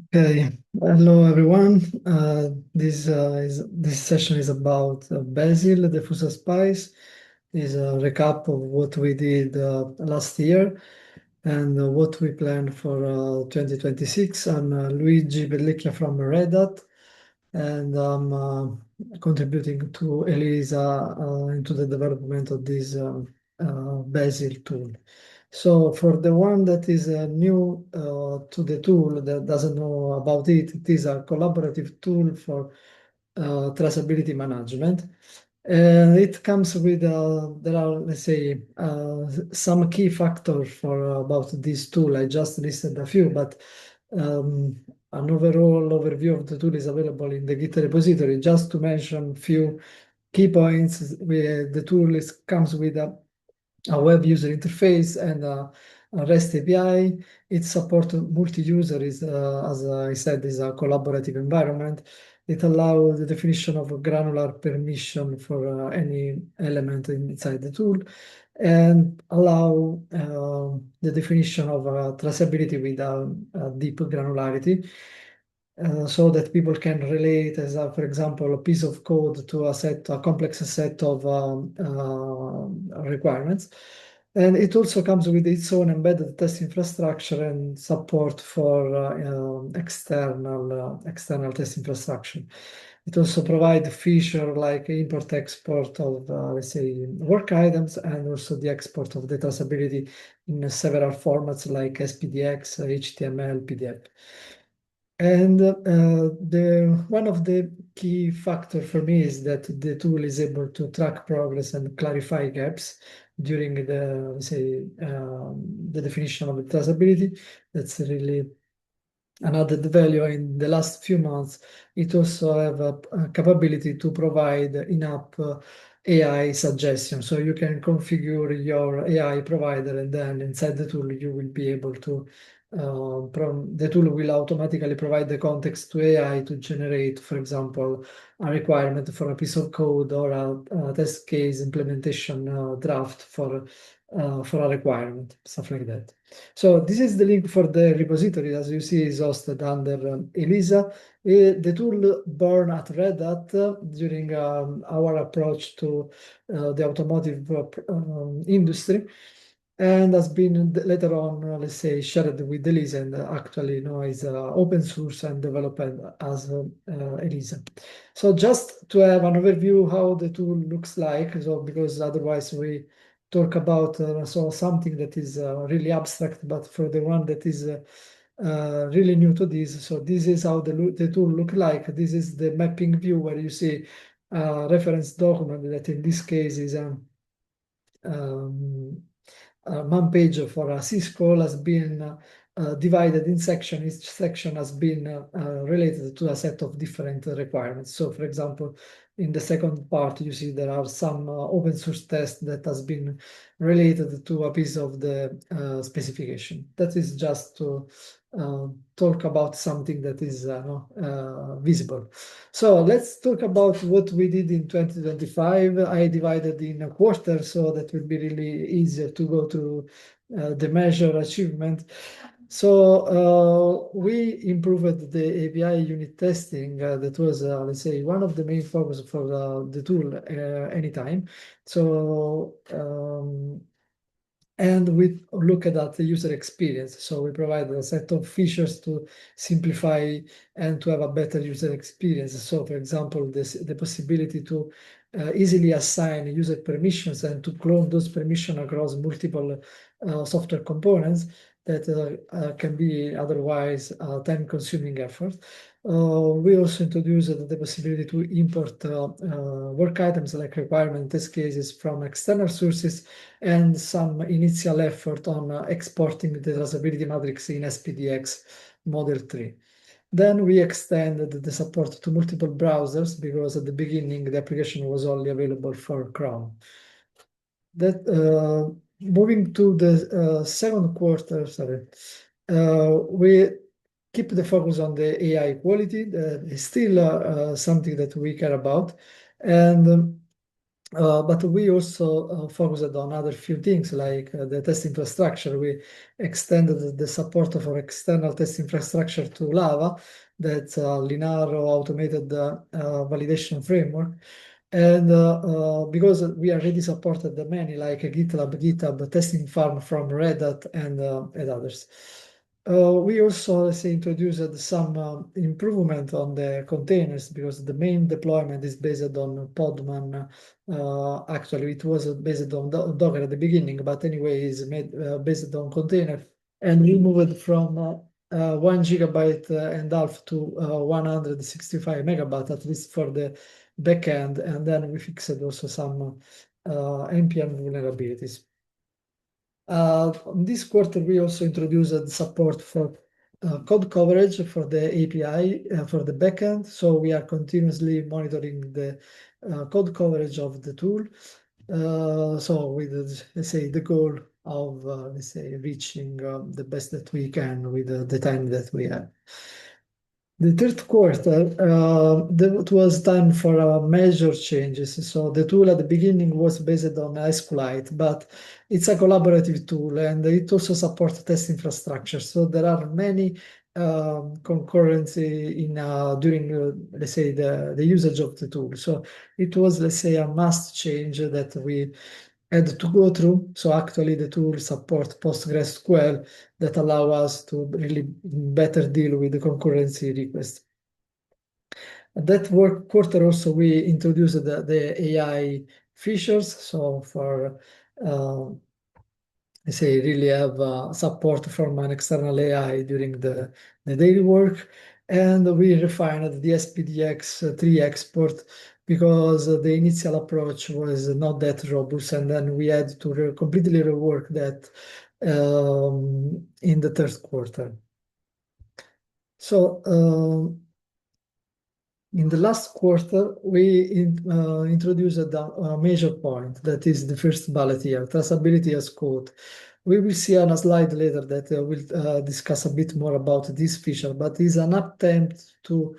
Okay, hello everyone. This session is about basil, the Fusa spice. Is a recap of what we did last year and what we planned for 2026. I'm Luigi Pellecchia from Red Hat, and I'm contributing to ELISA into the development of this BASIL tool. So for the one that is new to the tool, that doesn't know about it, it is a collaborative tool for traceability management. It comes with, there are, let's say, some key factors for about this tool. I just listed a few, but um, an overall overview of the tool is available in the Git repository. Just to mention a few key points, the tool comes with a web user interface and a REST API. It supports multi-user, as I said, is a collaborative environment. It allows the definition of a granular permission for any element inside the tool and allow the definition of traceability with a deep granularity. So that people can relate as for example, a piece of code to a complex set of requirements. And it also comes with its own embedded test infrastructure and support for external test infrastructure. It also provides feature like import-export of, let's say, work items, and also the export of the traceability in several formats like SPDX, HTML, PDF. And the one of the key factor for me is that the tool is able to track progress and clarify gaps during the, let's say, the definition of the traceability. That's really an added value. In the last few months, it also have a capability to provide in-app AI suggestions. So you can configure your AI provider, and then inside the tool, you will be able to, the tool will automatically provide the context to AI to generate, for example, a requirement for a piece of code or a test case implementation draft for a requirement, stuff like that. So this is the link for the repository. As you see, is hosted under ELISA. The tool born at Red Hat during our approach to the automotive industry, and has been later on, let's say, shared with ELISA, and actually now is open source and developed as ELISA. So just to have an overview how the tool looks like, so because otherwise we talk about so something that is really abstract, but for the one that is really new to this, so this is how the tool look like. This is the mapping view where you see a reference document that in this case is um, man page for a syscall has been divided in section. Each section has been related to a set of different requirements. So for example, in the second part, you see there are some open source tests that has been related to a piece of the specification. That is just to talk about something that is visible. So let's talk about what we did in 2025. I divided in a quarter, so that will be really easier to go through the measure achievement. So we improved the API unit testing. That was, let's say, one of the main focus for the tool anytime. So and we look at the user experience. So we provide a set of features to simplify and to have a better user experience. So for example, the possibility to easily assign user permissions and to clone those permissions across multiple software components that can be otherwise a time-consuming effort. We also introduced the possibility to import work items like requirement test cases from external sources, and some initial effort on exporting the traceability matrix in SPDX Model 3. Then we extended the support to multiple browsers because at the beginning the application was only available for Chrome. That moving to the second quarter, sorry, we keep the focus on the AI quality. That is still something that we care about, and But we also focused on other few things like the test infrastructure. We extended the support for external test infrastructure to Lava, that's a linear automated validation framework. And because we already supported the many like GitLab, GitHub, Testing Farm from Red Hat and others. We also, let's say, introduced some improvement on the containers because the main deployment is based on Podman. Actually, it was based on Docker at the beginning, but anyway, is made based on container. And we moved from 1 gigabyte and half to 165 megabyte, at least for the backend. And then we fixed also some NPM vulnerabilities. This quarter, we also introduced support for code coverage for the API for the backend. So we are continuously monitoring the code coverage of the tool. So with, let's say, the goal of, let's say, reaching the best that we can with the time that we have. The third quarter, it was time for major changes. So the tool at the beginning was based on SQLite, but it's a collaborative tool and it also supports test infrastructure. So there are many concurrency in during, let's say, the usage of the tool. So it was, let's say, a must change that we had to go through. So actually the tool support PostgreSQL that allow us to really better deal with the concurrency request. That work quarter also we introduced the AI features. So for I say really have support from an external AI during the daily work. And we refined the SPDX3 export because the initial approach was not that robust. And then we had to completely rework that in the third quarter. So in the last quarter, we introduced a major point that is the first bullet here, traceability as code. We will see on a slide later that we'll discuss a bit more about this feature, but it's an attempt to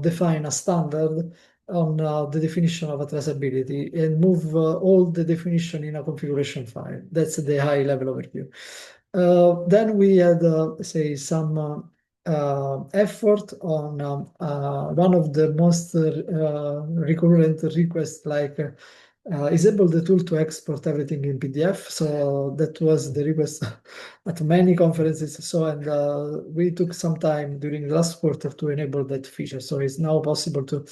define a standard on the definition of a traceability and move all the definition in a configuration file. That's the high level overview. Then we had, say, some effort on one of the most recurrent requests, like enable the tool to export everything in PDF. So that was the request at many conferences. So, and we took some time during the last quarter to enable that feature. So it's now possible to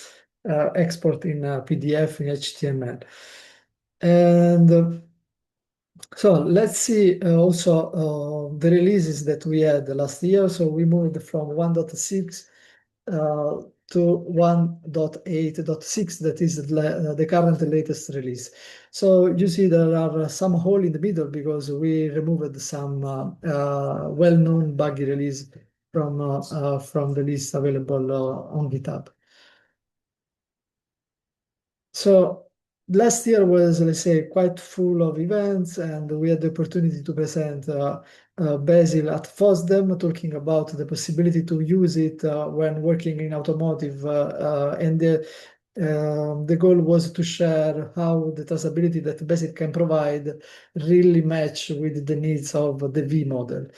export in PDF, in HTML. And so let's see also the releases that we had last year. So we moved from 1.6 to 1.8.6, that is the current latest release. So you see there are some hole in the middle because we removed some well-known buggy release from the list available on GitHub. So last year was, let's say, quite full of events, and we had the opportunity to present BASIL at FOSDEM, talking about the possibility to use it when working in automotive, and the goal was to share how the traceability that BASIL can provide really match with the needs of the V model,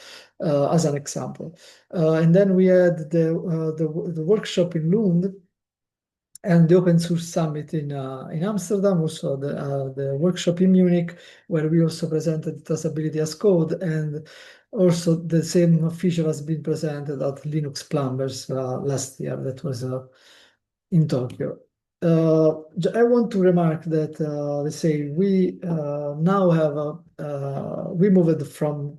as an example. And then we had the workshop in Lund, and the Open Source Summit in Amsterdam, also the workshop in Munich, where we also presented traceability as code, and also the same feature has been presented at Linux Plumbers last year. That was in Tokyo. I want to remark that, let's say, we now have we moved from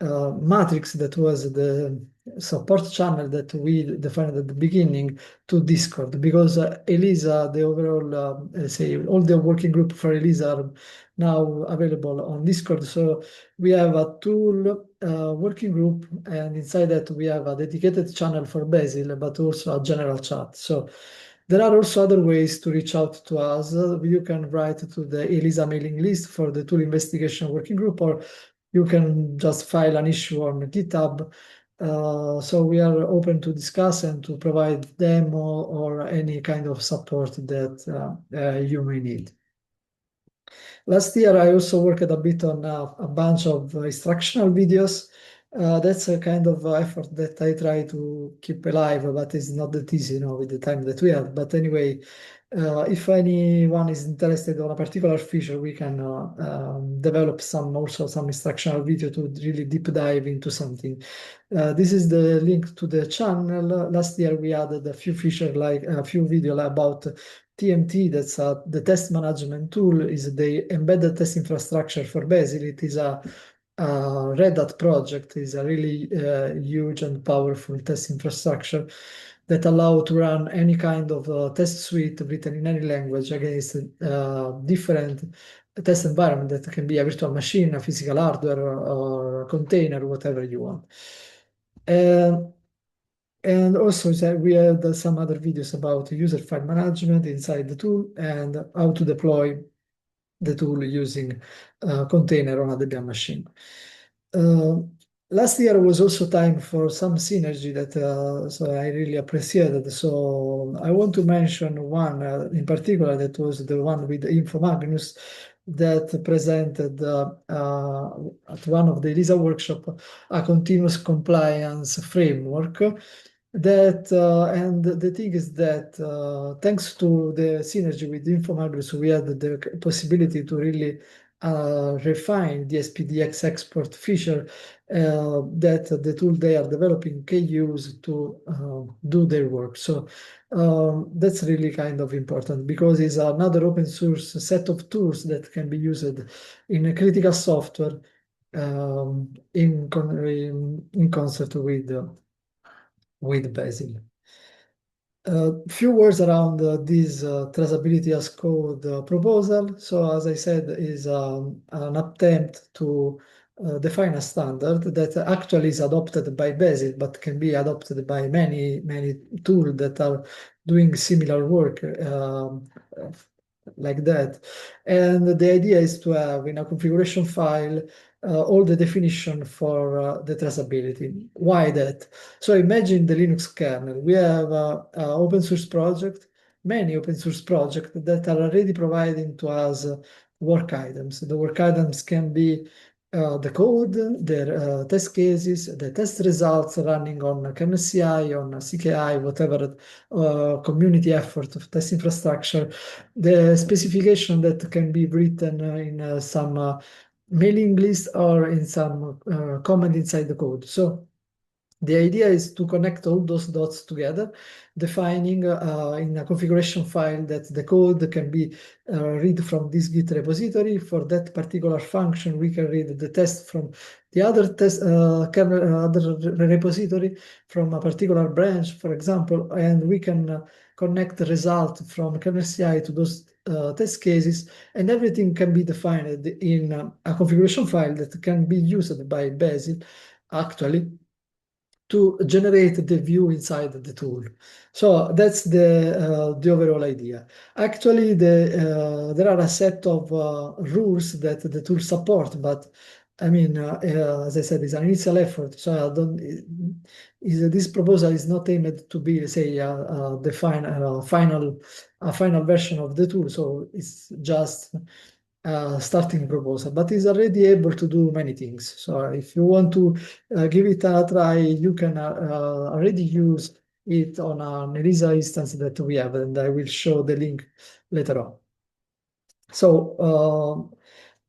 Matrix, that was the support channel that we defined at the beginning, to Discord, because ELISA, the overall, say, all the working group for ELISA are now available on Discord. So we have a tool working group, and inside that we have a dedicated channel for BASIL, but also a general chat. So there are also other ways to reach out to us. You can write to the ELISA mailing list for the tool investigation working group, or you can just file an issue on GitHub. So we are open to discuss and to provide demo or any kind of support that you may need. Last year, I also worked a bit on a bunch of instructional videos. That's a kind of effort that I try to keep alive, but it's not that easy, with the time that we have. But anyway, if anyone is interested on a particular feature, we can develop some instructional video to really deep dive into something. This is the link to the channel. Last year we added a few feature, like a few video about TMT. That's the test management tool. Is the embedded test infrastructure for BASIL. It is a Red Hat project. Is a really huge and powerful test infrastructure that allow to run any kind of test suite written in any language against different test environment that can be a virtual machine, a physical hardware, or a container, whatever you want. And and also we had some other videos about user file management inside the tool and how to deploy the tool using a container on a Debian machine. Uh, Last year was also time for some synergy that so I really appreciated. So I want to mention one in particular that was the one with Info Magnus that presented at one of the ELISA workshop a continuous compliance framework and the thing is that thanks to the synergy with InfoMagrus, we had the possibility to really refine the SPDX export feature that the tool they are developing can use to do their work. So that's really kind of important because it's another open source set of tools that can be used in a critical software in concert with BASIL. A few words around this traceability as code proposal. So as I said, is an attempt to define a standard that actually is adopted by BASIL, but can be adopted by many tools that are doing similar work like that. And the idea is to have in a configuration file all the definition for the traceability. Why that? So imagine the Linux kernel. We have an open source project, many open source projects that are already providing to us work items. The work items can be the code, their test cases, the test results running on kernel CI, on CKI, whatever community effort of test infrastructure, the specification that can be written in some mailing list or in some comment inside the code. So the idea is to connect all those dots together, defining in a configuration file that the code can be read from this Git repository. For that particular function, we can read the test from the other test kernel, other repository from a particular branch, for example, and we can connect the result from kernel CI to those test cases, and everything can be defined in a configuration file that can be used by BASIL actually to generate the view inside the tool. So that's the overall idea. Actually, there are a set of rules that the tool support, but I mean, as I said, it's an initial effort. So I don't. This proposal is not aimed to be, say, the final version of the tool. So it's just starting proposal, but is already able to do many things. So if you want to give it a try, you can already use it on an ELISA instance that we have, and I will show the link later on. So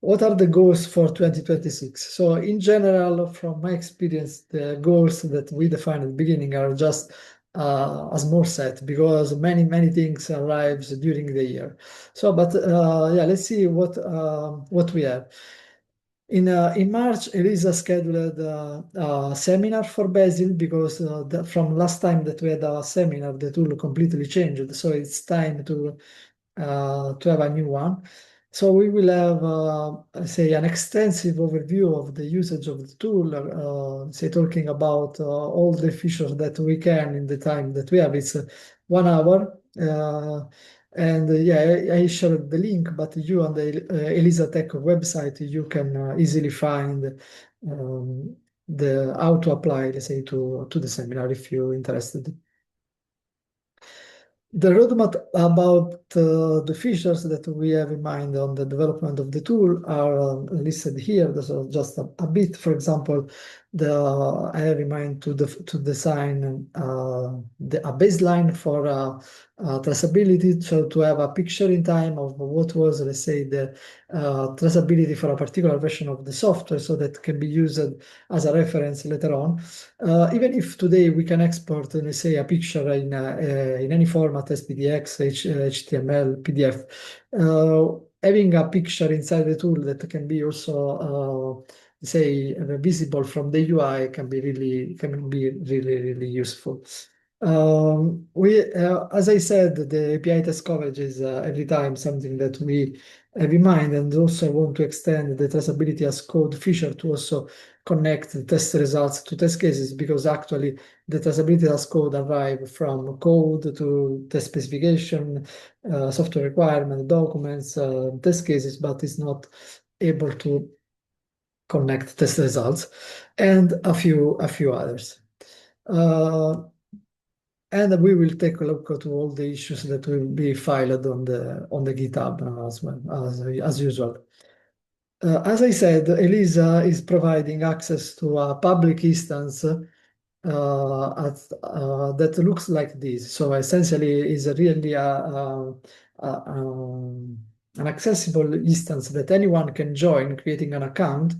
what are the goals for 2026? So in general, from my experience, the goals that we defined at the beginning are just a small set because many things arrives during the year. So, but yeah, let's see what we have. In March, Elisa scheduled a seminar for Basil because from last time that we had a seminar, the tool completely changed. So it's time to have a new one. So we will have, say, an extensive overview of the usage of the tool, say, talking about all the features that we can in the time that we have. It's 1 hour. And yeah, I shared the link, but you on the Elisa Tech website, you can easily find the how to apply, let's say, to the seminar if you're interested. The roadmap about the features that we have in mind on the development of the tool are listed here. So just a bit. For example, I have in mind to design a baseline for traceability, so to have a picture in time of what was, let's say, the traceability for a particular version of the software, so that can be used as a reference later on. Even if today we can export, let's say, a picture in any format, SPDX, HTML, PDF, having a picture inside the tool that can be also, say, visible from the UI can be really useful. As I said, the API test coverage is every time something that we have in mind, and also want to extend the traceability as code feature to also connect the test results to test cases, because actually the traceability as code arrive from code to test specification, software requirement, documents, test cases, but is not able to connect test results, and a few others. And we will take a look at all the issues that will be filed on the GitHub as well as usual. As I said, ELISA is providing access to a public instance that looks like this. So essentially, is really an accessible instance that anyone can join, creating an account,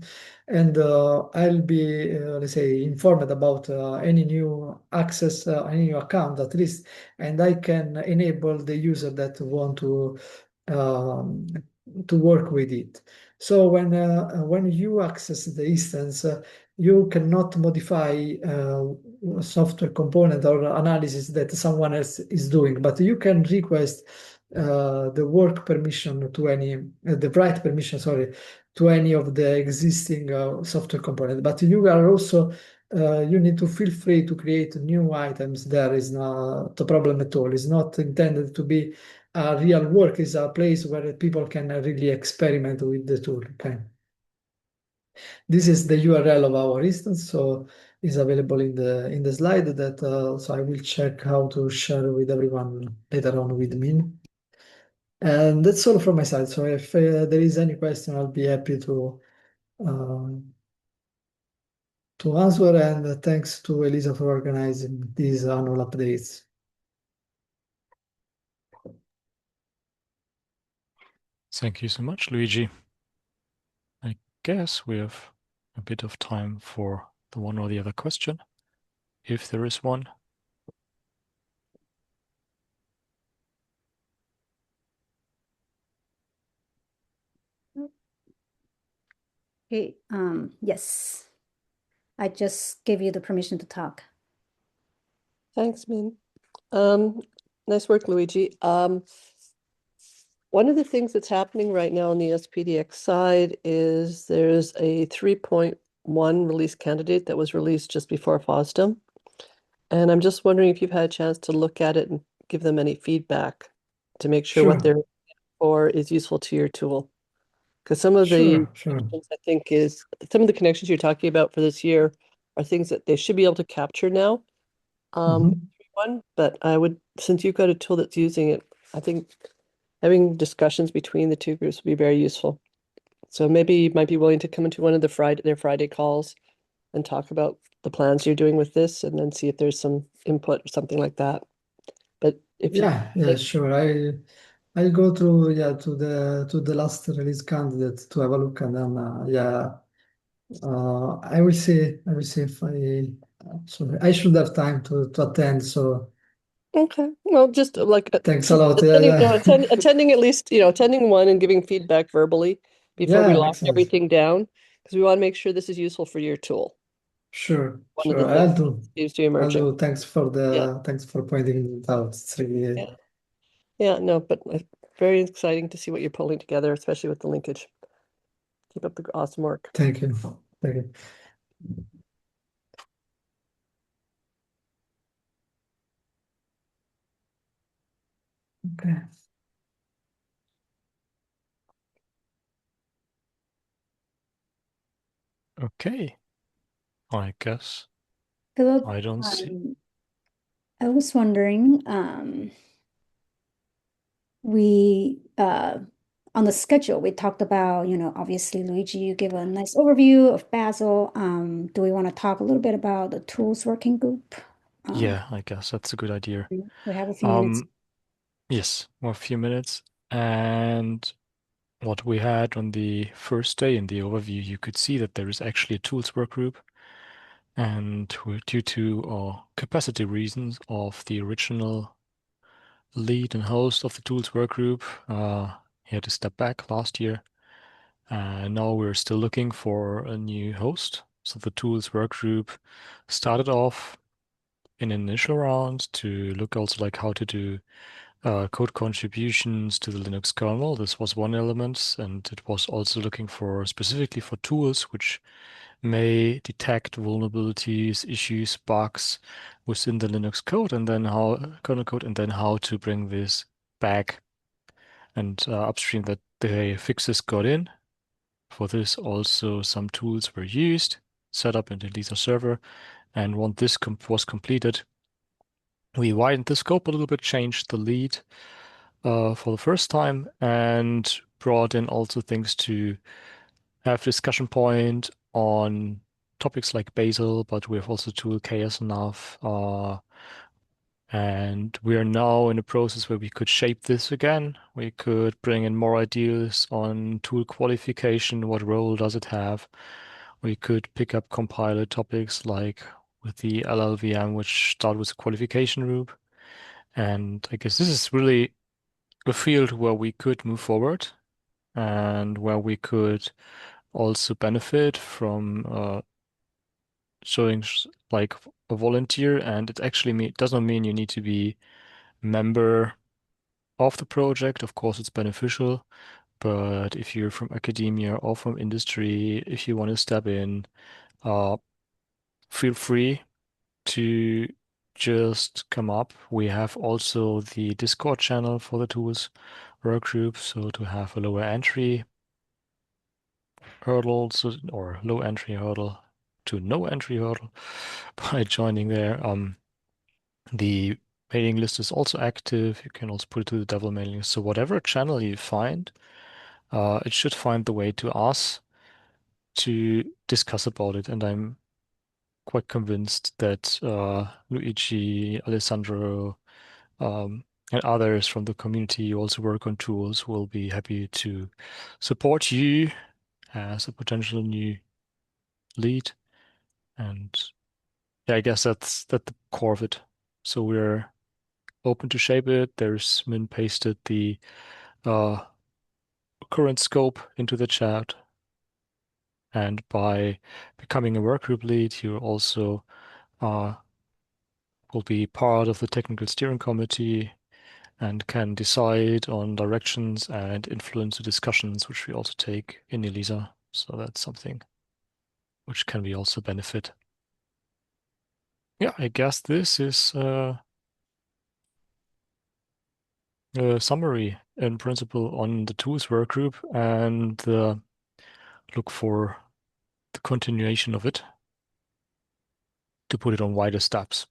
and I'll be, let's say, informed about any new access, any new account at least, and I can enable the user that want um, to work with it. So when you access the instance, you cannot modify software component or analysis that someone else is doing, but you can request the work permission to the write permission, sorry, to any of the existing software component. But you are also you need to feel free to create new items. There is not a problem at all. It's not intended to be a real work. It's a place where people can really experiment with the tool. Okay. This is the URL of our instance, so it's available in the slide that so I will check how to share with everyone later on with me. And that's all from my side. So if there is any question, I'll be happy uh, to answer. And thanks to Elisa for organizing these annual updates. Thank you so much, Luigi. I guess we have a bit of time for the one or the other question, if there is one. Okay, yes. I just gave you the permission to talk. Thanks, Min. Nice work, Luigi. One of the things that's happening right now on the SPDX side is there's a 3.1 release candidate that was released just before FOSDEM. And I'm just wondering if you've had a chance to look at it and give them any feedback to make sure what they're for is useful to your tool. Because some of the connections, I think, is some of the connections you're talking about for this year are things that they should be able to capture now. But I would, since you've got a tool that's using it, I think having discussions between the two groups would be very useful. So maybe you might be willing to come into one of their Friday calls and talk about the plans you're doing with this, and then see if there's some input or something like that. But if sure. I'll go through to the last release candidate to have a look, and then I will see if I should have time to attend. So okay, well, just like thanks a lot. attending at least, attending one and giving feedback verbally before we lock everything down, because we want to make sure this is useful for your tool. Sure. I'll do. Seems to be emerging. I'll do. Thanks for pointing it out. It's really no, but very exciting to see what you're pulling together, especially with the linkage. Keep up the awesome work. Thank you. Okay. Okay. I guess Philip, I don't see. I was wondering, we on the schedule, we talked about, obviously, Luigi, you give a nice overview of BASIL. Do we want to talk a little bit about the tools working group? Yeah, I guess that's a good idea. We have a few minutes. Yes, a few minutes. And what we had on the first day in the overview, you could see that there is actually a tools work group. And due to capacity reasons of the original lead and host of the tools work group, he had to step back last year. And now we're still looking for a new host. So the tools work group started off in an initial round to look also like how to do code contributions to the Linux kernel. This was one element, and it was also looking for specifically for tools which may detect vulnerabilities, issues, bugs within the Linux code, and then how kernel code, and then how to bring this back and upstream that the fixes got in. For this, also some tools were used, set up in the ELISA server, and once this was completed, we widened the scope a little bit, changed the lead for the first time, and brought in also things to have discussion point on topics like BASIL, but we have also tool chaos enough. And we are now in a process where we could shape this again. We could bring in more ideas on tool qualification. What role does it have? We could pick up compiler topics like with the LLVM, which start with a qualification group. And I guess this is really a field where we could move forward and where we could also benefit from showing like a volunteer. And it actually does not mean you need to be member of the project. Of course, it's beneficial, but if you're from academia or from industry, if you want to step in, feel free to just come up. We have also the Discord channel for the tools work group, so to have a lower entry hurdle, or low entry hurdle to no entry hurdle by joining there. The mailing list is also active. You can also put it to the devil mailing list. So whatever channel you find, it should find the way to us to discuss about it. And I'm quite convinced that Luigi, Alessandro, and others from the community who also work on tools will be happy to support you as a potential new lead. And yeah, I guess that's the core of it. So we're open to shape it. There's Min pasted the current scope into the chat. And by becoming a workgroup lead, you also will be part of the technical steering committee and can decide on directions and influence the discussions, which we also take in ELISA. So that's something which can be also benefit. Yeah, I guess this is a summary in principle on the tools workgroup, and look for the continuation of it to put it on wider steps.